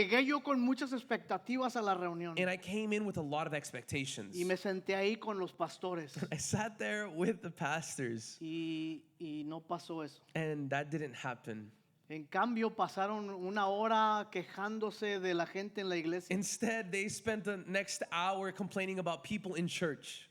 Llegué yo con muchas expectativas a la reunión And I came in with a lot of expectations. y me senté ahí con los pastores I sat there with the pastors, y no pasó eso. and that didn't happen. En cambio, pasaron una hora quejándose de la gente en la iglesia. Instead, they spent the next hour complaining about people in church.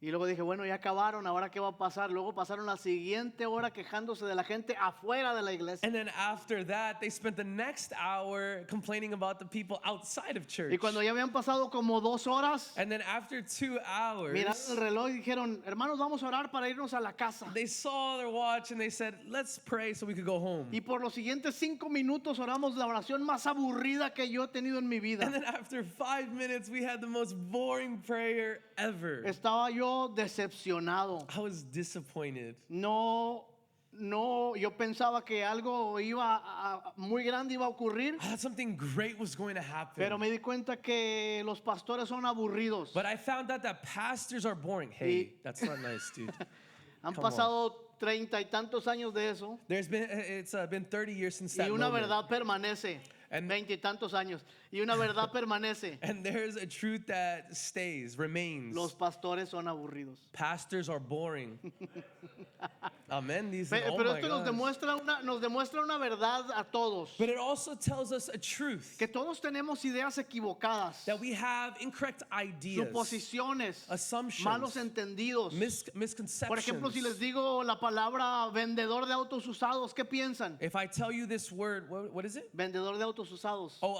Y luego dije, bueno, ya acabaron, ahora qué va a pasar. Luego pasaron la siguiente hora quejándose de la gente afuera de la iglesia. And then after that, they spent the next hour complaining about the people outside of church. Y cuando ya habían pasado como 2 horas, And then after 2 hours, miraron el reloj y dijeron, hermanos, vamos a orar para irnos a la casa. they saw their watch and they said, let's pray so we could go home. Y por los siguientes 5 minutos oramos la oración más aburrida que yo he tenido en mi vida. And then after 5 minutes, we had the most boring prayer ever. Estaba yo decepcionado. I was disappointed. No, yo pensaba que algo muy grande iba a ocurrir, I thought something great was going to happen. pero me di cuenta que los pastores son aburridos. But I found out that pastors are boring. Hey, that's not nice, dude. Han Come on. pasado 30 y tantos años de eso It's been 30 years since y that una moment. verdad permanece. And- 20 y tantos años y una verdad permanece. And there's a truth that stays, remains. Los pastores son aburridos. Pastors are boring. Amen. Oh Pero my esto gosh. nos demuestra una verdad a todos. But it also tells us a truth Que todos tenemos ideas equivocadas, that we have incorrect ideas, suposiciones, assumptions, malos entendidos. misconceptions. Por ejemplo, si les digo la palabra vendedor de autos usados, ¿qué piensan? If I tell you this word, what is it? Vendedor de autos usados. Oh,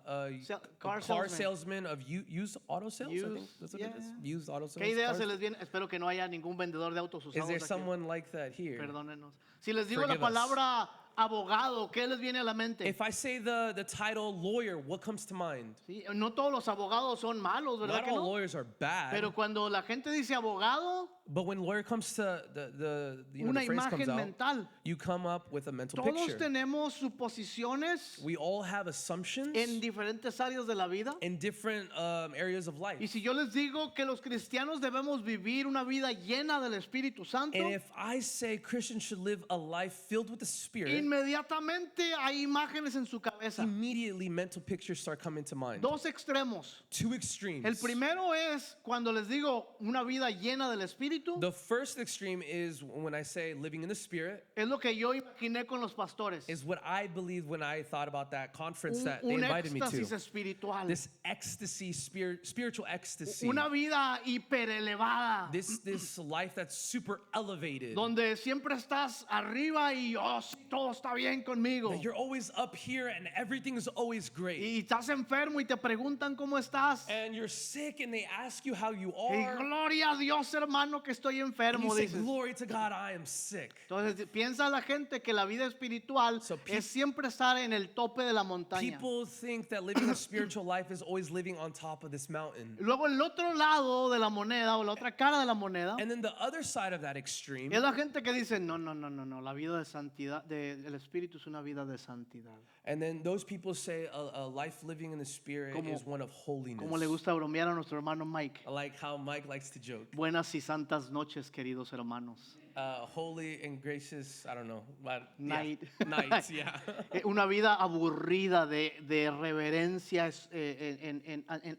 Car car salesman. salesman of used auto sales. I think Used, that's what it is. yeah. Used auto sales. ¿Qué idea cars. se les viene? Espero que no haya ningún vendedor de autos Is usados there aquí. someone like that here? Perdónenos. Si les digo Forgive la us. palabra abogado, ¿qué les viene a la mente? If I say the title lawyer, what comes to mind? Sí, no todos los abogados son malos, ¿verdad Not que all no? lawyers are bad, Pero cuando la gente dice abogado, but when lawyer comes to the una the phrase comes imagen out, mental. you come up with a mental Todos picture. tenemos suposiciones We all have assumptions en diferentes áreas de la vida. in different areas of life. Y si yo les digo que los cristianos debemos vivir una vida llena del Espíritu Santo, And if I say Christians should live a life filled with the Spirit, inmediatamente hay imágenes en su cabeza. immediately mental pictures start coming to mind. 2 extremos. Two extremes. El primero es cuando les digo una vida llena del Espíritu, The first extreme is when I say living in the Spirit, es lo que yo imaginé con los pastores. is what I believed when I thought about that conference that they Un invited me éxtasis to. espiritual. This ecstasy, spiritual ecstasy. Una vida hiperelevada. This life that's super elevated. Donde siempre estás arriba y sí, todo está bien conmigo. That you're always up here and everything is always great. Y estás enfermo y te preguntan cómo estás. And you're sick and they ask you how you Y are. gloria a Dios, hermano, que estoy And enfermo, you say, dices. glory to God, I am sick. Entonces piensa la gente que la vida espiritual So es siempre estar en el tope de la montaña. People think that living a spiritual life is always living on top of this mountain. Luego el otro lado de la moneda o la otra cara de la moneda And then the other side of that extreme es la gente que dice, no, la vida de santidad, el espíritu es una vida de santidad. And then those people say a life living in the Spirit Como- is one of holiness. Como le gusta bromear a nuestro hermano Mike. I like how Mike likes to joke. Buenas y santas noches, queridos hermanos. Holy and gracious, I don't know. But, Night. Yeah, nights, yeah. Una vida aburrida de reverencia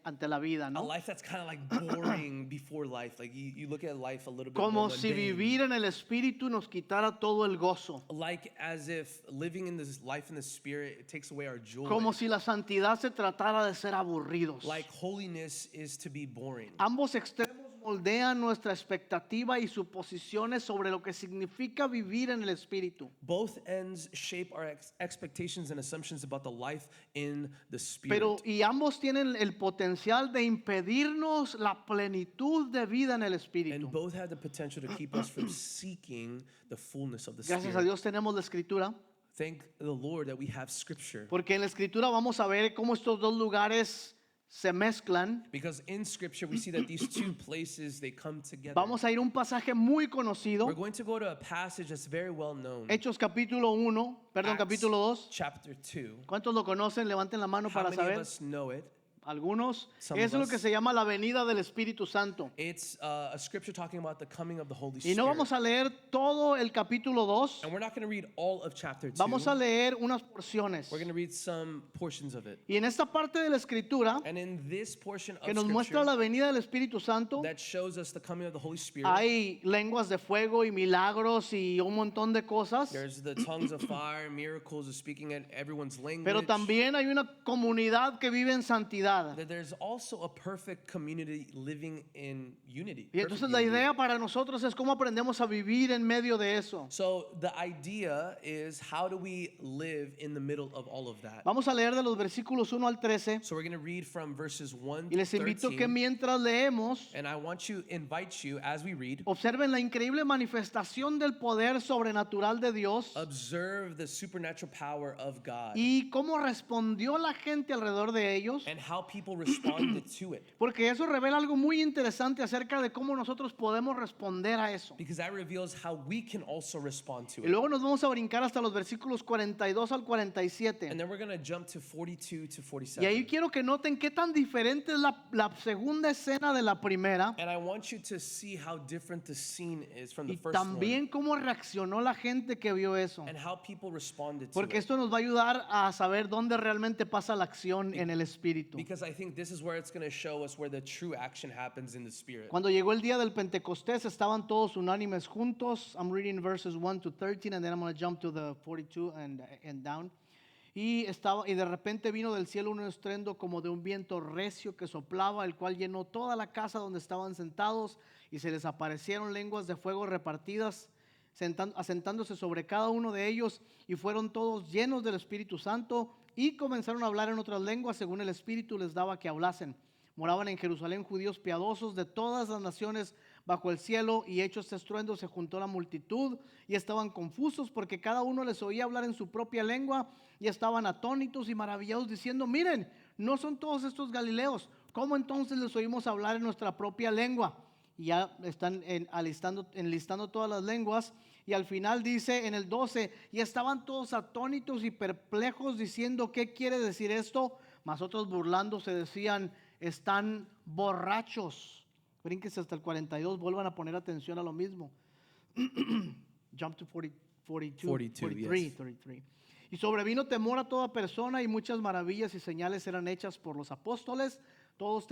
ante la vida, A ¿no? life that's kind of like boring before life. Like you look at life a little bit Como more si mundane. vivir en el espíritu nos quitara todo el gozo. Like as if living in this life in the Spirit, it takes away our joy. Como si la santidad se tratara de ser aburridos. Like holiness is to be boring. Ambos extremos moldean nuestra expectativa y suposiciones sobre lo que significa vivir en el espíritu. Both ends shape our expectations and assumptions about the life in the Spirit. Pero y ambos tienen el potencial de impedirnos la plenitud de vida en el espíritu. And both have the potential to keep us from seeking the fullness of the Gracias a Spirit. Dios tenemos la escritura, Thank the Lord that we have Scripture. porque en la escritura vamos a ver cómo estos dos lugares se mezclan. Because in Scripture we see that these two places, they come together. Vamos a ir a un pasaje muy conocido, We're going to go to a passage that's very well known. Hechos capítulo 1, perdón, Acts capítulo 2. chapter 2. ¿Cuántos lo conocen? Levanten la mano How para many of saber. us know it? algunos. Some Es of lo que us. se llama la venida del Espíritu Santo. It's a scripture talking about the coming of the Holy Y Spirit. no vamos a leer todo el capítulo 2, And we're not going to read all of chapter 2. vamos a leer unas porciones. We're going to read some portions of it. Y en esta parte de la Escritura And in this portion que of nos muestra scripture la venida del Espíritu Santo, that shows us the coming of the Holy Spirit, hay lenguas de fuego y milagros y un montón de cosas. there's the tongues of fire, miracles of speaking in everyone's language. Pero también hay una comunidad que vive en santidad. That there's also a perfect community living in unity. Y perfect entonces la unity. idea para nosotros es cómo aprendemos a vivir en medio de eso. So the idea is, how do we live in the middle of all of that? Vamos a leer de los versículos 1 al 13 So we're going to read from verses 1 y to les invito que 13. mientras leemos And I want to invite you, as we read, observen la increíble manifestación del poder sobrenatural de Dios observe the supernatural power of God y cómo respondió la gente alrededor de ellos, and how people responded to it. porque eso revela algo muy interesante acerca de cómo nosotros podemos responder a eso. Because that reveals how we can also respond to Y it. luego nos vamos a brincar hasta los versículos 42 al 47. And then we're going to jump to 42 to Y ahí 47. quiero que noten qué tan diferente es la segunda escena de la primera And I want you to see how different the scene is from the y first one. también cómo reaccionó la gente que vio eso. And how people responded to Porque it. esto nos va a ayudar a saber dónde realmente pasa la acción en el Espíritu. Because I think this is where it's going to show us where the true action happens in the Spirit. Cuando llegó el día del Pentecostés estaban todos unánimes juntos. I'm reading verses 1 to 13 and then I'm going to jump to the 42 and down. Y de repente vino del cielo un estruendo como de un viento recio que soplaba, el cual llenó toda la casa donde estaban sentados, y se les aparecieron lenguas de fuego repartidas, asentándose sobre cada uno de ellos, y fueron todos llenos del Espíritu Santo y comenzaron a hablar en otras lenguas según el Espíritu les daba que hablasen. Moraban en Jerusalén judíos piadosos de todas las naciones bajo el cielo, y hecho este estruendo se juntó la multitud y estaban confusos porque cada uno les oía hablar en su propia lengua, y estaban atónitos y maravillados diciendo: miren, ¿no son todos estos galileos? ¿Cómo entonces les oímos hablar en nuestra propia lengua? Y ya están enlistando todas las lenguas, y al final dice en el 12: y estaban todos atónitos y perplejos diciendo: ¿qué quiere decir esto? Mas otros burlándose decían: están borrachos. Brínquense hasta el 42, vuelvan a poner atención a lo mismo. Jump to 43. Y sobrevino temor a toda persona, y muchas maravillas y señales eran hechas por los apóstoles. Todos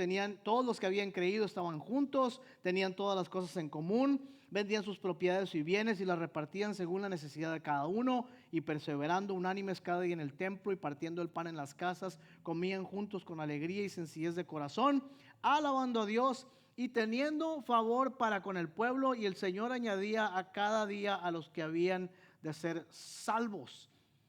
los que habían creído estaban juntos, tenían todas las cosas en común, vendían sus propiedades y bienes y las repartían según la necesidad de cada uno, y perseverando unánimes cada día en el templo y partiendo el pan en las casas, comían juntos con alegría y sencillez de corazón, alabando a Dios y teniendo favor para con el pueblo, y el Señor añadía a cada día a los que habían de ser salvos.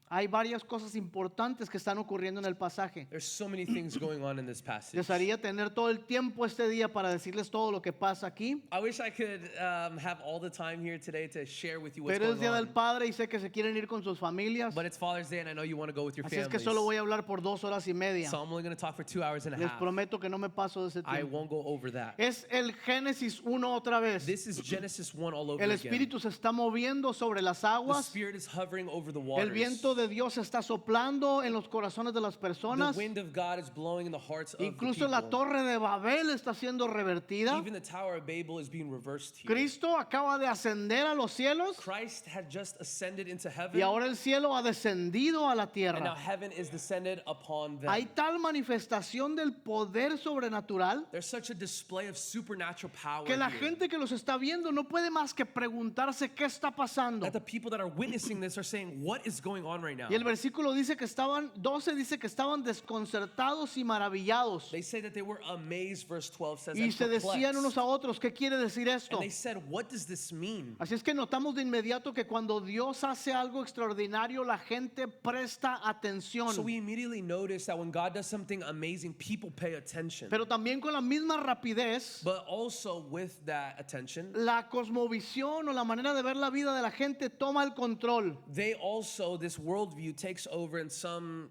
Hay varias cosas importantes que están ocurriendo en el pasaje. There's so many things going on in this passage. Desearía tener todo el tiempo este día para decirles todo lo que pasa aquí, I wish I could have all the time here today to share with you what's pero es going Día del on. Padre y sé que se quieren ir con sus familias, But it's Father's Day and I know you want to go with your así es families. que solo voy a hablar por 2 horas y media. So I'm only going to talk for 2 hours and a Les half. prometo que no me paso de ese I tiempo. won't go over that. Es el Génesis 1 otra vez. This is Genesis 1 all over El again. Espíritu se está moviendo sobre las The aguas. Spirit is hovering over the El waters. viento de Dios está soplando en los corazones de las The personas. wind of God is blowing in the hearts of Incluso the la people. torre de Babel está siendo revertida. Even the Tower of Babel is being reversed here. Cristo acaba de ascender a los cielos, Christ had just ascended into heaven, y ahora el cielo ha descendido a la and now tierra. heaven is descended upon them. Hay tal manifestación del poder sobrenatural There's such a display of supernatural power que la here, gente que los está viendo no puede más que preguntarse qué está pasando. that the people that are witnessing this are saying, what is going on right now? Y el versículo dice que 12 dice que estaban desconcertados y maravillados. They say that they were amazed, verse 12 says, Y and se decían unos perplexed. a otros: ¿qué quiere decir esto? And they said, what does this mean? Así es que notamos de inmediato que cuando Dios hace algo extraordinario, la gente presta atención. So we immediately notice that when God does something amazing, people pay attention. Pero también con la misma rapidez, But also with that attention, la cosmovisión o la manera de ver la vida de la gente toma el control. they also, this worldview takes over in some,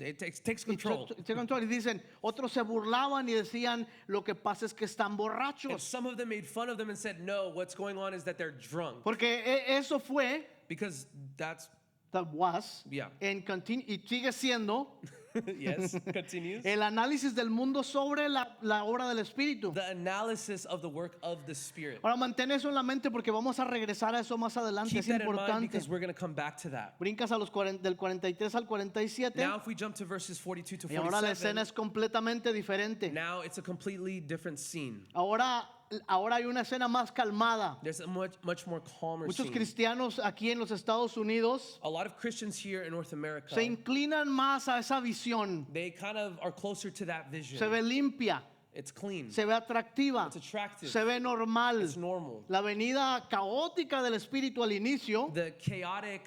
it takes control. Y dicen, otros se burlaban y decían: lo que pasa es que están And borrachos. some of them made fun of them and said, no, what's going on is that they're drunk. Porque eso fue, Because that's, that was, yeah. y sigue siendo Yes, continues. El análisis del mundo sobre la obra del Espíritu. The analysis of the work of the Spirit. Ahora mantén eso en la mente porque vamos a regresar a eso más adelante. Keep Es that in mind importante. because we're going to come back to that. Brincas a los del 43 al 47. Now, if we jump to verses 42 to Y ahora la escena 47, es completamente diferente. now it's a completely different scene. Ahora hay una escena más calmada. There's a much more calmer Muchos scene. cristianos aquí en los Estados Unidos A lot of Christians here in North America, se inclinan más a esa visión. they kind of are closer to that vision. Se ve limpia, It's clean. se ve atractiva, It's attractive. se ve normal. It's normal. La venida caótica del Espíritu al inicio The chaotic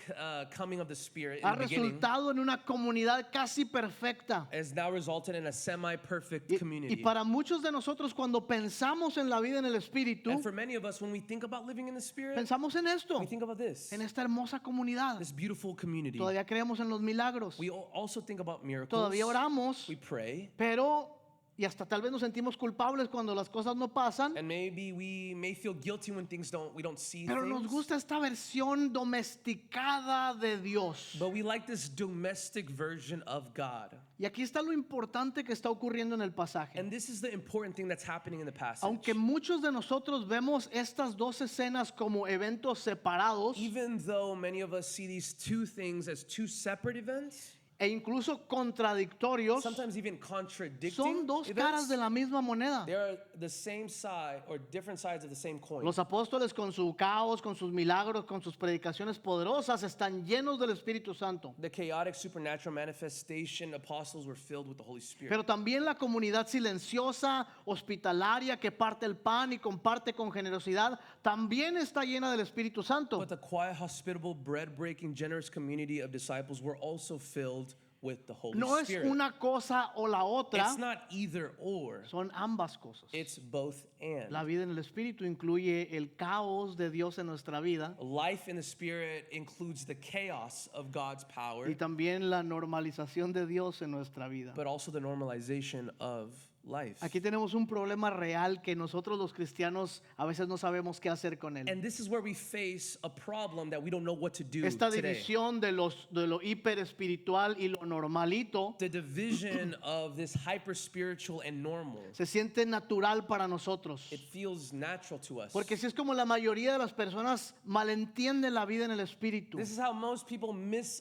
coming of the Spirit in ha the beginning resultado en una comunidad casi perfecta. has now resulted in a semi-perfect Y community. para muchos de nosotros cuando pensamos en la vida en el Espíritu, And for many of us, when we think about living in the Spirit, pensamos en esto, we think about this, en esta hermosa comunidad. this beautiful community. Todavía creemos en los milagros, We also think about miracles. todavía oramos, We pray. pero y hasta tal vez nos sentimos culpables cuando las cosas no pasan, And maybe we may feel guilty when we don't see pero nos things. gusta esta versión domesticada de Dios. But we like this domestic version of God. Y aquí está lo importante que está ocurriendo en el pasaje. And this is the important thing that's happening in the passage. Aunque muchos de nosotros vemos estas dos escenas como eventos separados Even though many of us see these two things as two separate events, e incluso contradictorios, sometimes even contradicting son dos caras events, de la misma moneda. they are the same side or different sides of the same coin. Los apóstoles con su caos, con sus milagros, con sus predicaciones poderosas están llenos del Espíritu Santo. The chaotic supernatural manifestation apostles were filled with the Holy Spirit. Pero también la comunidad silenciosa, hospitalaria, que parte el pan y comparte con generosidad, también está llena del Espíritu Santo. But the quiet, hospitable, bread-breaking, generous community of disciples were also filled with the Holy No es Spirit. una cosa o la otra, It's not either or. son ambas cosas. It's both and. La vida en el Espíritu incluye el caos de Dios en nuestra vida Life in the Spirit includes the chaos of God's power, y también la normalización de Dios en nuestra vida. but also the normalization of life. Aquí tenemos un problema real que nosotros los cristianos a veces no sabemos qué hacer con él. And this is where we face a problem that we don't know what to do Esta today. división de lo hiper espiritual y lo normalito The division of this hyper spiritual and normal. se siente natural para nosotros. It feels natural to us. Porque si es como la mayoría de las personas malentienden la vida en el espíritu. This is how most people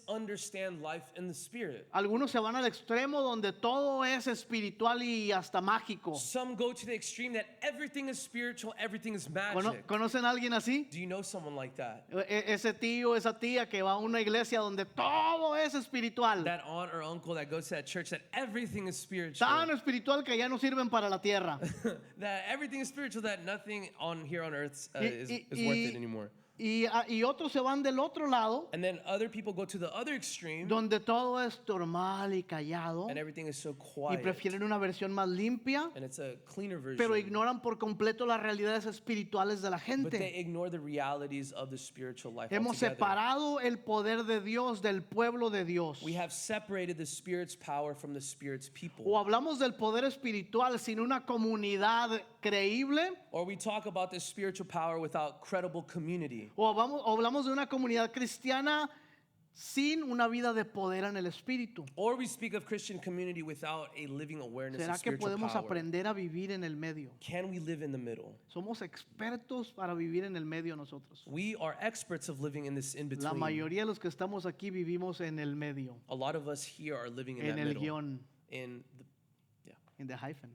misunderstand life in the Spirit. Algunos se van al extremo donde todo es espiritual y hasta mágico. Some go to the extreme that everything is spiritual, everything is magic. ¿Conocen a alguien así? Do you know someone like that? Ese tío, esa tía que va a una iglesia donde todo es espiritual. That aunt or uncle that goes to that church that everything is spiritual. Tan espiritual que ya no sirven para la tierra. That everything is spiritual, that nothing on here on earth Y- is y- worth it anymore. Y otros se van del otro lado And then other people go to the other extreme donde todo es normal y callado and everything is so y quiet. prefieren una versión más limpia, And it's a cleaner version. pero ignoran por completo las realidades espirituales de la But gente. they ignore the realities of the spiritual life Hemos altogether. separado el poder de Dios del pueblo de Dios. We have separated the Spirit's power from the Spirit's people. O hablamos del poder espiritual sin una comunidad creíble, Or we talk about this spiritual power without credible community. o hablamos de una comunidad cristiana sin una vida de poder en el espíritu. Or we speak of Christian community without a living awareness ¿Será of que spiritual podemos power. aprender a vivir en el medio? Can we live in the middle? Somos expertos para vivir en el medio nosotros. We are experts of living in this La in-between. mayoría de los que estamos aquí vivimos en el medio, A lot of us here are living in en that el middle. guión, In the, yeah. en the hyphen.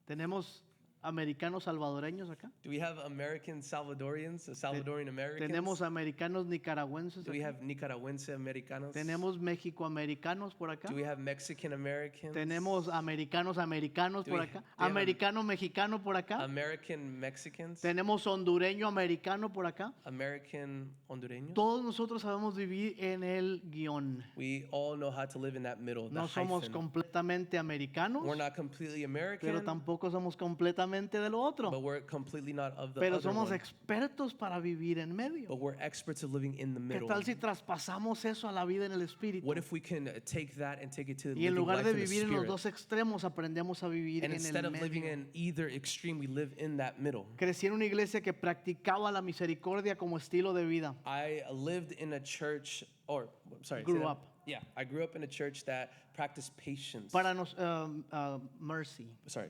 Tenemos americanos salvadoreños acá. Do we have American Salvadorians, Salvadorian Americans? Tenemos americanos nicaragüenses Do we acá. have Nicaragüense Americanos? Tenemos mexicoamericanos por acá. Do we have Mexican Americans? Tenemos americanos Do por we- acá. do we have Americano mexicano por acá. American Mexicans? Tenemos hondureño americano por acá. American Hondureños? Todos nosotros sabemos vivir en el guión. We all know how to live in that middle, the No somos hyphen. completamente americanos, We're not completely American, pero tampoco somos completamente de lo otro. but we're completely not of the Pero other somos one. expertos para vivir en medio. But we're experts of living in the ¿Qué middle. tal si traspasamos eso a la vida en el espíritu? What if we can take that and take it to Y en living lugar life de in the vivir en los Spirit? dos extremos, aprendemos a vivir And en instead el of living medio. in either extreme, we live in that middle. Crecí en una iglesia que practicaba la misericordia como estilo de vida. I lived in a church, or sorry, Grew say that. up. Yeah, I grew up in a church that practiced patience. para mercy.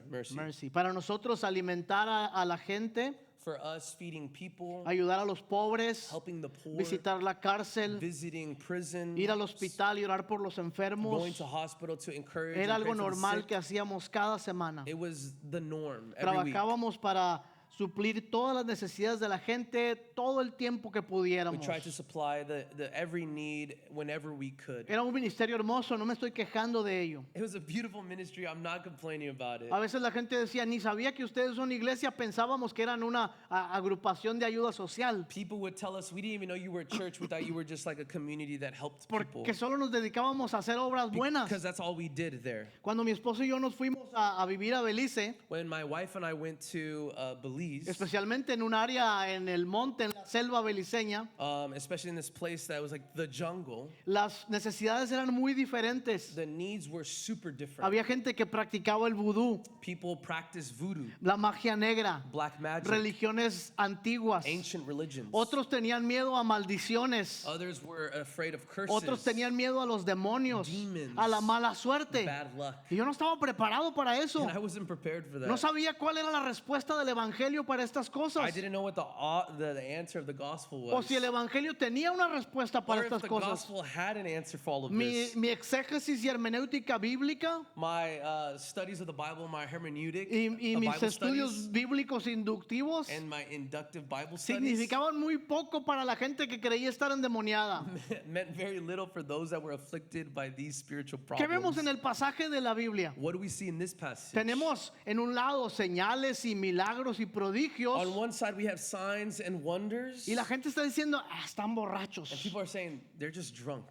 Mercy. Mercy. Para nosotros alimentar a la gente, For us, feeding people, ayudar a los pobres, helping the poor, visitar la cárcel, visiting prison, ir al hospital y orar por los going enfermos. to hospital to encourage Era and pray algo for the normal sick. que hacíamos cada semana. It was the norm every week. Trabajábamos para suplir todas las necesidades de la gente todo el tiempo que We pudiéramos. tried to supply the every need whenever we could. Era un ministerio hermoso, no me estoy quejando de ello. It was a beautiful ministry. I'm not complaining about it. A veces la gente decía, ni sabía que ustedes son iglesia, pensábamos que eran una agrupación de ayuda social, People would tell us, we didn't even know you were a church. We thought you were just like a community that helped people. porque solo nos dedicábamos a hacer obras buenas. Because that's all we did there. Cuando mi esposo y yo nos fuimos a vivir a Belice, When my wife and I went to Belize, especialmente en un área en el monte, en la selva beliceña, especially in this place that was like the jungle, las necesidades eran muy diferentes. the needs were super different. Había gente que practicaba el vudú, People practiced voodoo, la magia negra, black magic, religiones antiguas. ancient religions. Otros tenían miedo a maldiciones. Others were afraid of curses, Otros tenían miedo a los demonios, demons, a la mala suerte. bad luck. Y yo no estaba preparado para eso. And I wasn't prepared for that. No sabía cuál era la respuesta del evangelio para estas cosas. I didn't know what the answer of the gospel O was. si el evangelio tenía una respuesta para Or if estas the cosas. gospel had an answer for all of Mi this. exégesis y hermenéutica bíblica My studies of the Bible, my hermeneutic, y mis Bible estudios studies, bíblicos inductivos and my inductive Bible studies significaban muy poco para la gente que creía estar endemoniada. meant very little for those that were afflicted by these spiritual ¿Qué vemos problems. en el pasaje de la Biblia? What do we see in this passage? Tenemos en un lado señales y milagros y prodigios On one side, we have signs and wonders, y la gente está diciendo, están borrachos. and people are saying they're just drunk.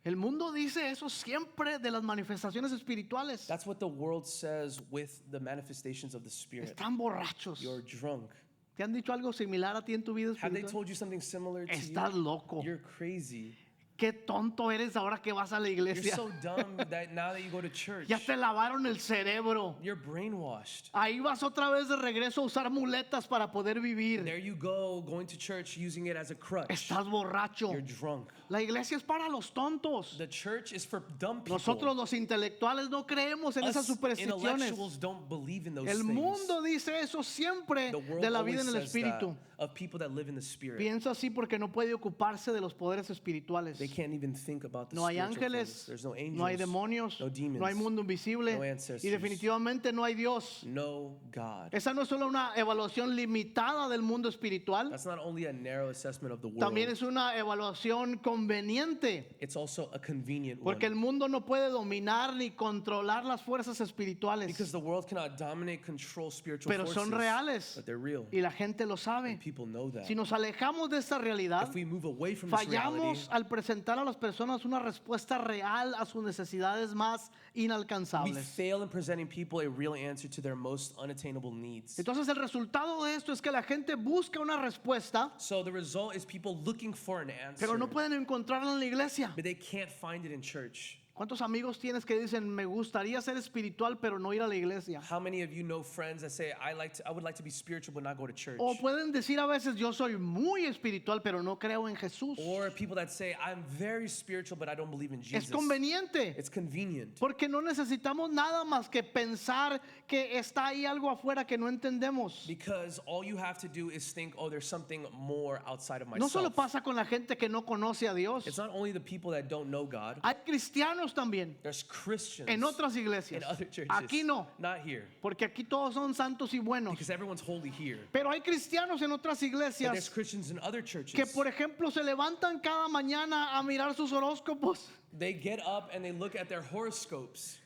El mundo dice eso siempre de las manifestaciones espirituales. That's what the world says with the manifestations of the Spirit. Están borrachos. You're drunk. ¿Te han dicho algo similar a ti en tu vida Have they espiritual? told you something similar to Estás you? loco. You're crazy. Qué tonto eres ahora que vas a la You're iglesia. so dumb that now that you go to church, Ya te lavaron el cerebro. you're brainwashed. Ahí vas otra vez de regreso a usar muletas para poder vivir. There you go, going to church, using it as a crutch. Estás borracho. You're drunk. La iglesia es para los tontos. The church is for dumb people. Nosotros los intelectuales no creemos en esas Us supersticiones. intellectuals don't believe in those El things. mundo dice eso siempre The world de la vida always en el says that espíritu. of people that live in the spirit. Piensa así porque no puede ocuparse de los poderes espirituales. They can't even think about the No hay spiritual ángeles, things. There's no angels, no hay demonios, no demons, no hay mundo invisible no y ancestors. definitivamente no hay Dios. no God. Esa no es solo una evaluación limitada del mundo espiritual, That's not only a narrow assessment of the world. también es una evaluación conveniente, It's also a convenient porque one. el mundo no puede dominar ni controlar las fuerzas espirituales, Because the world cannot dominate, control spiritual pero forces. son reales But they're real. y la gente lo sabe. And people know that. Si nos alejamos de esta realidad, If we move away from this reality, fallamos al presentar a las personas una respuesta real a sus necesidades más we inalcanzables. fail in presenting people a real answer to their most unattainable needs. Entonces el resultado de esto es que la gente busca una respuesta, So the result is people looking for an answer, pero no pueden encontrarla en la iglesia. but they can't find it in church. ¿Cuántos amigos tienes que dicen, me gustaría ser espiritual, pero no ir a la iglesia? How many of you know friends that say, I would like to be spiritual but not go to church? O pueden decir a veces, yo soy muy espiritual, pero no creo en Jesús. Or people that say, I'm very spiritual but I don't believe in Es Jesus. conveniente, It's convenient. porque no necesitamos nada más que pensar que está ahí algo afuera que no entendemos. Because all you have to do is think, oh, there's something more outside of No myself. solo pasa con la gente que no conoce a Dios. It's not only the people that don't know God. Hay cristianos también There's Christians en otras in iglesias. other churches. Aquí no, Not here. porque aquí todos son santos y buenos. Because everyone's holy here. Pero hay cristianos en otras But there's iglesias Christians in other churches. que, por ejemplo, se levantan cada mañana a mirar sus horóscopos They get up and they look at their horoscopes,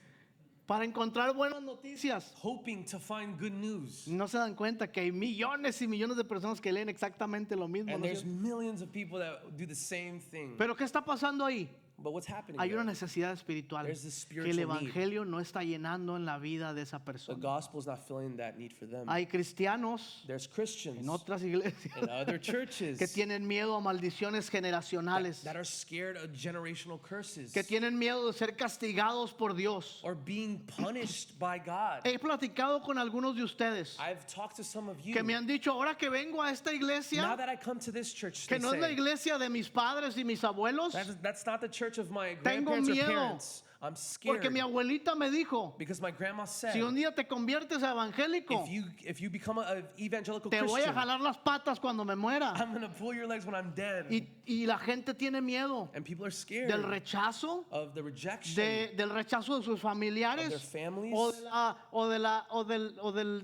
para encontrar buenas noticias. hoping to find good news. No se dan cuenta que hay millones y millones de personas que leen exactamente lo mismo. And ¿no es there's cierto? millions of people that do the same thing. Pero ¿qué está pasando ahí? But what's happening Hay una there? necesidad espiritual There's this que el spiritual need. evangelio no está llenando en la vida de esa The persona. gospel is not filling that need for them. Hay cristianos There's Christians en otras iglesias in other churches que tienen miedo a maldiciones generacionales, that are scared of generational curses que tienen miedo de ser castigados por Dios. or being punished by God. He platicado con algunos de ustedes I've talked to some of you. que me han dicho, ahora que vengo a esta Now iglesia, that I come to this church, que they no es la say, iglesia de mis padres y mis abuelos, that's not the church church of my Tengo grandparents or miedo. parents. I'm scared Porque mi abuelita me dijo, because my grandma said, si un día te conviertes a evangélico, if you become an evangelical te voy a Christian, jalar las patas cuando me muera. I'm gonna pull your legs when I'm dead. Y la gente tiene miedo And people are scared del rechazo, of the rejection del rechazo de sus of their familiares families,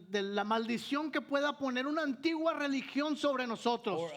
de la maldición que pueda poner una antigua religión sobre nosotros. or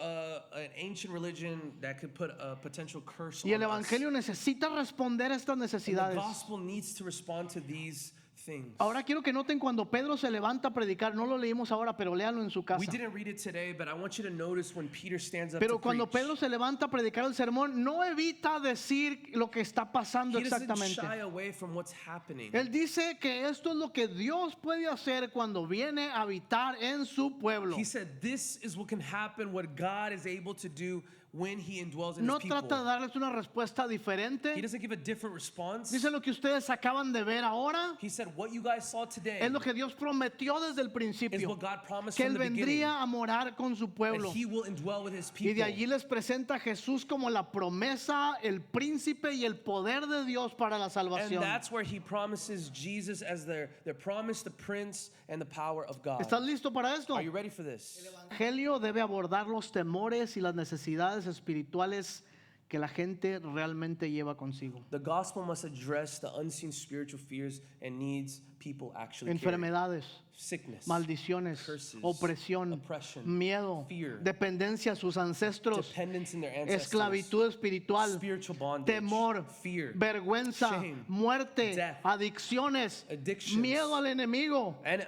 an ancient religion that could put a potential curse Y el on us. evangelio necesita responder a estas And the necesidades. gospel needs to respond to these things. Ahora quiero que noten cuando Pedro se levanta a predicar, no lo leímos ahora, pero léalo en su casa. We didn't read it today, but I want you to notice when Peter stands up Pero to cuando preach. Pedro se levanta a predicar el sermón, no evita decir lo que está pasando He doesn't exactamente. shy away from what's happening. Él dice que esto es lo que Dios puede hacer cuando viene a habitar en su pueblo. He said, this is what can happen, what God is able to do when he indwells in No his people. trata de darles una respuesta He diferente. doesn't give a different response. Dice lo que ustedes acaban de ver ahora. He said, what you guys saw today Es lo que Dios prometió desde el is principio. what God promised Que from Él the beginning. vendría a morar con su That pueblo. he will indwell with his Y de people. allí les presenta a Jesús como la promesa, el príncipe y el poder de Dios para la And salvación. that's where he promises Jesus as their promise, the prince, and the power of God. ¿Estás listo para esto? Are you ready for this? El Evangelio debe abordar los temores y las necesidades espirituales que la gente realmente lleva consigo. The gospel must address the unseen spiritual fears and needs people actually carry. Enfermedades, Sickness, maldiciones, curses, opresión, oppression, miedo, fear, dependencia a sus ancestros, dependence in their ancestors, esclavitud espiritual, spiritual bondage, temor, fear, vergüenza, shame, muerte, death, adicciones, addictions, miedo al enemigo. and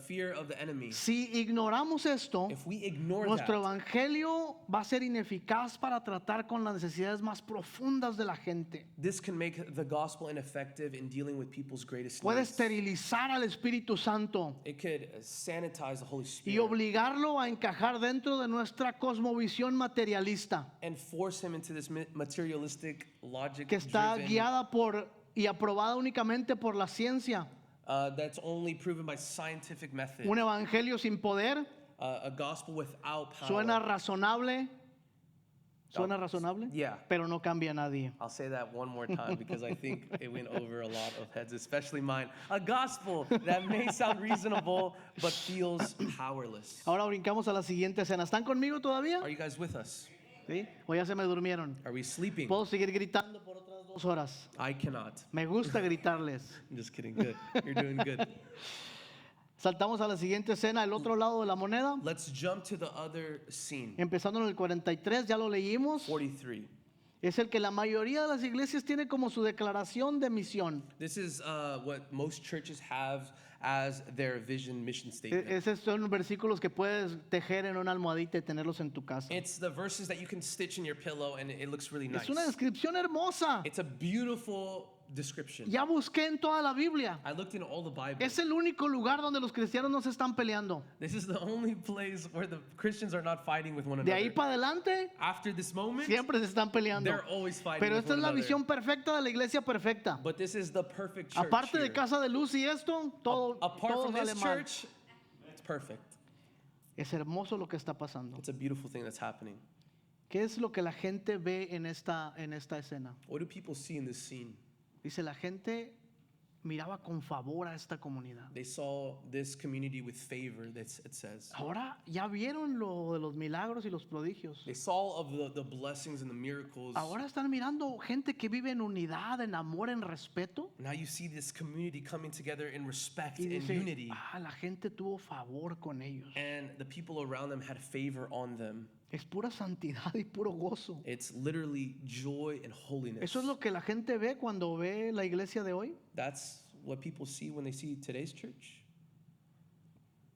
fear of the enemy. Si ignoramos esto, If we ignore nuestro that, evangelio va a ser ineficaz para tratar con las necesidades más profundas de la gente. this can make the gospel ineffective in dealing with people's greatest Puede needs. esterilizar al Espíritu Santo It could sanitize the Holy y Spirit obligarlo a encajar dentro de nuestra cosmovisión materialista, and force him into this materialistic logic que está driven, guiada por y aprobada únicamente por la ciencia. that's only proven by scientific method. Un evangelio sin poder A gospel without power. suena razonable, suena razonable, Yeah. pero no cambia a nadie. I'll say that one more time because I think it went over a lot of heads, especially mine. A gospel that may sound reasonable but feels powerless. Ahora brincamos a la siguiente escena. ¿Están conmigo todavía? Are you guys with us? ¿Sí? ¿O ya se me durmieron? Are we sleeping? Puedo seguir gritando por otras 2 horas. I cannot. Me gusta gritarles. I'm just kidding. Good. You're doing good. Saltamos a la siguiente escena, el otro lado de la moneda. Let's jump to the other scene. Empezando en el 43, ya lo leímos. 43. Es el que la mayoría de las iglesias tiene como su declaración de misión. This is what most churches have as their vision mission statement. Esos son versículos que puedes tejer en una almohadita y tenerlos en tu casa. It's the verses that you can stitch in your pillow and it looks really nice. Es una descripción hermosa. It's a beautiful description. Ya busqué en toda la Biblia. I looked in all the Bible. Es el único lugar donde los cristianos no se están peleando. This is the only place where the Christians are not fighting with one De another. ahí para adelante, After this moment, siempre se están peleando. they're always fighting Pero with esta es one la another. visión perfecta de la iglesia perfecta. But this is the perfect church Aparte de here. Casa de Luz y esto, todo, Apart todo from sale this mal. church, it's perfect. Es hermoso lo que está pasando. It's a beautiful thing that's happening. ¿Qué es lo que la gente ve en esta escena? What do people see in this scene? Dice, la gente miraba con favor a esta comunidad. They saw this community with favor, it says. Ahora ya vieron lo de los milagros y los prodigios. They saw of the blessings and the miracles. Ahora están mirando gente que vive en unidad, en amor, en respeto. Now you see this community coming together in respect Y and dice, unity. la gente tuvo favor con ellos. And the people around them had favor on them. Es pura santidad y puro gozo. It's literally joy and holiness. Eso es lo que la gente ve cuando ve la iglesia de hoy. That's what people see when they see today's church.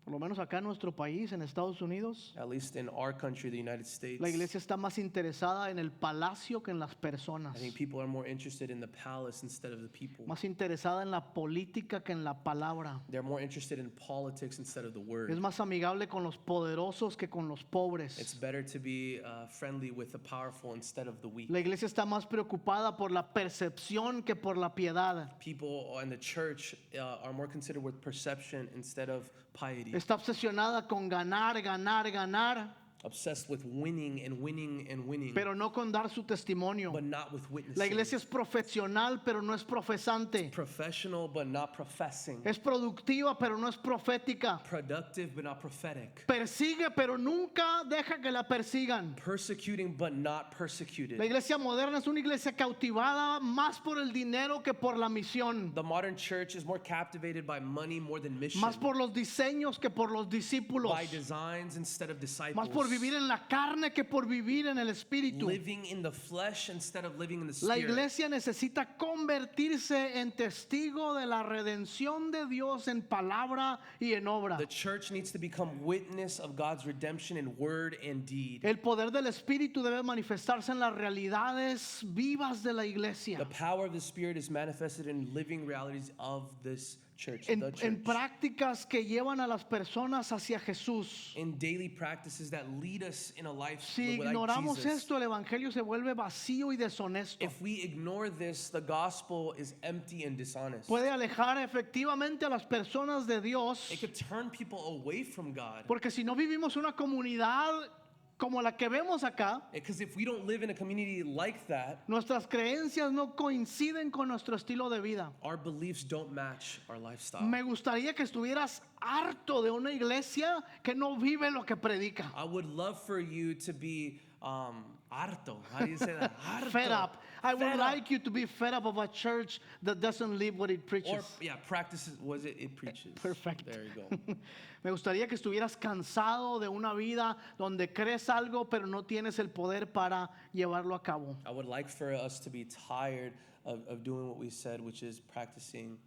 Por lo menos acá en nuestro país, en Estados Unidos, At least in our country, the United States. la iglesia está más interesada en el palacio que en las personas. I think people are more interested in the palace instead of the people. Más interesada en la política que en la palabra. They're more interested in politics instead of the word. Es más amigable con los poderosos que con los It's pobres. better to be friendly with the powerful instead of the weak. La iglesia está más preocupada por la percepción que por la piedad. People in the church are more considered with perception instead of piety. Está obsesionada con ganar, ganar, ganar. Obsessed with winning and winning and winning, pero no con dar su testimonio. but not with witnessing. La iglesia es profesional, pero no es profesante. Professional, but not professing. Es productiva, pero no es profética. Productive, but not prophetic. Persigue, pero nunca deja que la persigan. Persecuting, but not persecuted. La iglesia moderna es una iglesia cautivada más por el dinero que por la misión. The modern church is more captivated by money more than mission, Más por los diseños que por los discípulos. by designs instead of disciples, Más por vivir en la carne que por vivir en el espíritu. living in the flesh instead of living in the La spirit. iglesia necesita convertirse en testigo de la redención de Dios en palabra y en obra. The church needs to become witness of God's redemption in word and deed. El poder del espíritu debe manifestarse en las realidades vivas de la iglesia. The power of the Spirit is manifested in living realities of this church, En, the en church. prácticas que llevan a las personas hacia Jesús. In daily practices that lead us in a life Si like ignoramos Jesus. esto, el evangelio se vuelve vacío y deshonesto. If we ignore this, the gospel is empty and dishonest. Puede alejar efectivamente a las personas de Dios, It could turn people away from God. porque si no vivimos una comunidad como la que vemos acá, Because if we don't live in a community like that, nuestras creencias no coinciden con nuestro estilo de vida. our beliefs don't match our lifestyle. Me gustaría que estuvieras harto de una iglesia que no vive lo que predica. I would love for you to be harto. How do you say that? Harto. Fed up. I would Fed up. like you to be fed up of a church that doesn't live what it preaches. Or, yeah, practices, was it? It preaches. Perfect. There you go. Me gustaría que estuvieras cansado de una vida donde crees algo pero no tienes el poder para llevarlo a cabo. I would like for us to be tired of doing what we said, which is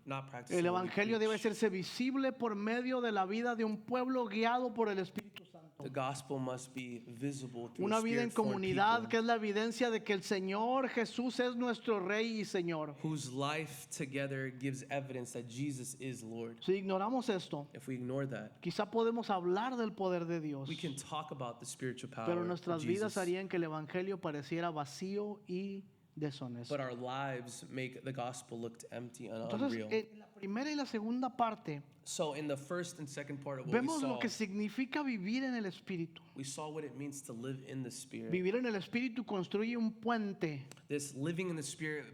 not practicing El what we evangelio debe preach. hacerse visible por medio de la vida de un pueblo guiado por el Espíritu Santo. The gospel must be visible through Una a vida en spirit-formed comunidad people que es la evidencia de que el Señor Jesús es nuestro Rey y Señor. whose life together gives evidence that Jesus is Lord. Si ignoramos esto, If we ignore that, quizá podemos hablar del poder de Dios, we can talk about the spiritual power pero of nuestras Jesus, vidas harían que el evangelio pareciera vacío y deshonesto. but our lives make the gospel look empty and Entonces, unreal. en la primera y la segunda parte, So in the first and second part of what we vemos saw, lo que significa vivir en el Espíritu. we saw what it means to live in the Spirit. Vivir en el Espíritu construye un puente This living in the Spirit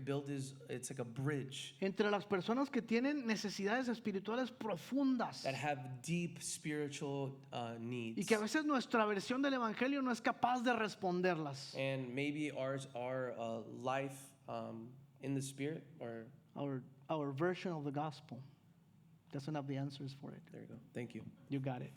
it's like a bridge entre las personas que tienen necesidades espirituales profundas that have deep spiritual y needs. que a veces nuestra versión del Evangelio no es capaz de responderlas. And maybe our life in the Spirit, or Our version of the gospel doesn't have the answers for it. there you go. Thank you. You got it.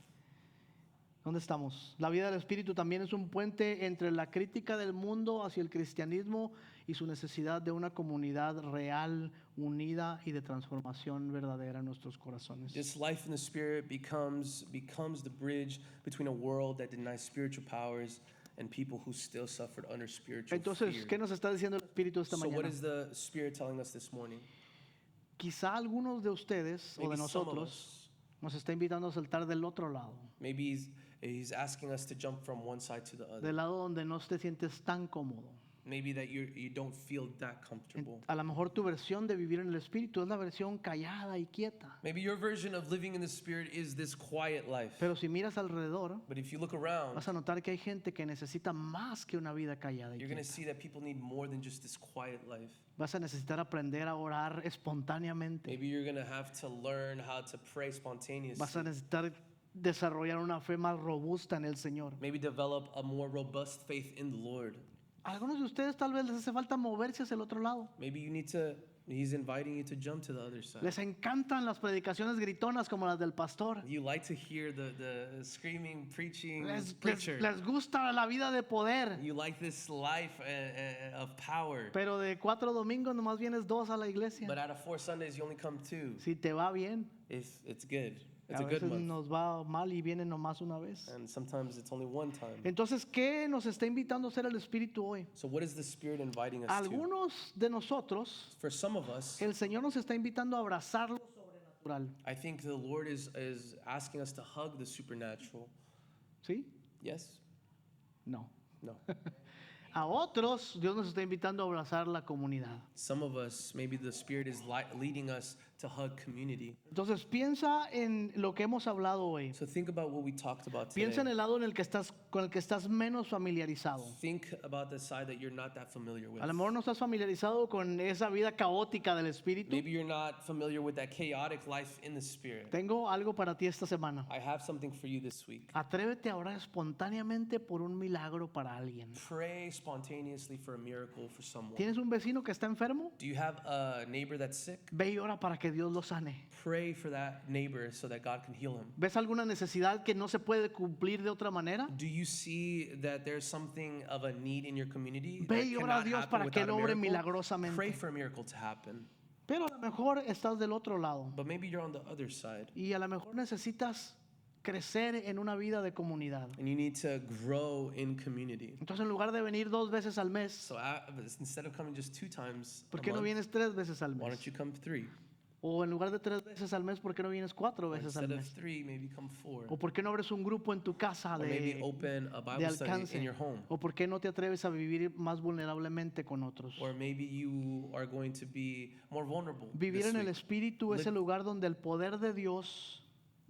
¿Dónde estamos? La vida del Espíritu también es un puente entre la crítica del mundo hacia el cristianismo y su necesidad de una comunidad real, unida y de transformación verdadera en nuestros corazones. This life in the Spirit becomes the bridge between a world that denies spiritual powers and people who still suffered under spiritual Entonces, fear. ¿qué nos está diciendo el Espíritu esta So what mañana? is the Spirit telling us this morning? Quizá algunos de ustedes o Maybe de some of nosotros us, nos está invitando a saltar del otro lado, maybe he's asking us to jump from one side to the other. del lado donde no te sientes tan cómodo. Maybe that you don't feel that comfortable. A lo mejor tu versión de vivir en el Espíritu es la versión callada y quieta. Maybe your version of living in the Spirit is this quiet life. Pero si miras alrededor, But if you look around, vas a notar que hay gente que necesita más que una vida callada y you're going to quieta. see that people need more than just this quiet life. Vas a necesitar aprender a orar espontáneamente. Maybe you're going to have to learn how to pray Vas a spontaneously. necesitar desarrollar una fe más robusta en el Señor. Maybe develop a more robust faith in the Lord. A algunos de ustedes tal vez les hace falta moverse hacia el otro lado. Maybe he's inviting you to jump to the other side. Les encantan las predicaciones gritonas como las del pastor. You like to hear the screaming, preaching Les preacher. gusta la vida de poder. You like this life of power. Pero de 4 domingos nomás vienes 2 a la iglesia. But out of 4 Sundays, you only come 2. Si te va bien, It's good. It's a a good veces month. nos va mal y viene nomás una vez. And sometimes it's only one time. Entonces, ¿qué nos está invitando a hacer el Espíritu hoy? So what is the Spirit inviting us to? Algunos de nosotros, For some of us, el Señor nos está invitando a abrazar lo sobrenatural. I think the Lord is asking us to hug the supernatural. ¿Sí? Yes? No. No. A otros, Dios nos está invitando a abrazar la comunidad. Some of us, maybe the Spirit is leading us to hug community. Entonces piensa en lo que hemos hablado hoy. So think about what we talked about Piensa en today. el lado en el que estás, con el que estás menos familiarizado. Think about the side that you're not that familiar with. A lo mejor no estás familiarizado con esa vida caótica del espíritu. Maybe you're not familiar with that chaotic life in the spirit. Tengo algo para ti esta semana. I have something for you this week. Atrévete a orar espontáneamente por un milagro para alguien. Pray spontaneously for a miracle for someone. ¿Tienes un vecino que está enfermo? Do you have a neighbor that's sick? Ve y ora para que Dios lo sane. Pray for that neighbor so that God can heal him. ¿Ves alguna necesidad que no se puede cumplir de otra manera? Do you see that there's something of a need in your community Ve that y ora a cannot Dios happen para que without Él a obre miracle? milagrosamente. Pray for a miracle to happen. Pero a lo mejor estás del otro lado But maybe you're on the other side y a lo mejor necesitas crecer en una vida de comunidad. and you need to grow in community. Entonces en lugar de venir 2 veces al mes, So instead of coming just 2 times ¿por a qué no month, vienes 3 veces al why mes? don't you come 3? O en lugar de 3 veces al mes, ¿por qué no vienes 4 Or veces al instead of mes? 3, maybe come 4. ¿O por qué no abres un grupo en tu casa Or maybe de open a Bible study alcance? in your home. ¿O por qué no te atreves a vivir más vulnerablemente con otros? Or maybe you are going to be more vulnerable. Vivir this en el week. espíritu es el lugar donde el poder de Dios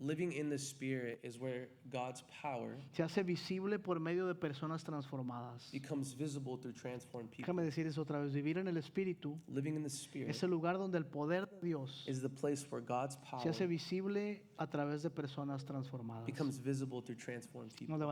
Living in the Spirit is where God's power se hace visible por medio de personas transformadas. becomes visible through transformed people. Déjame decir eso otra vez. Vivir en el espíritu Living in the Spirit es el lugar donde el poder de Dios is the place where God's se power hace visible a través de personas transformadas. becomes visible through transformed people. Nos levantamos.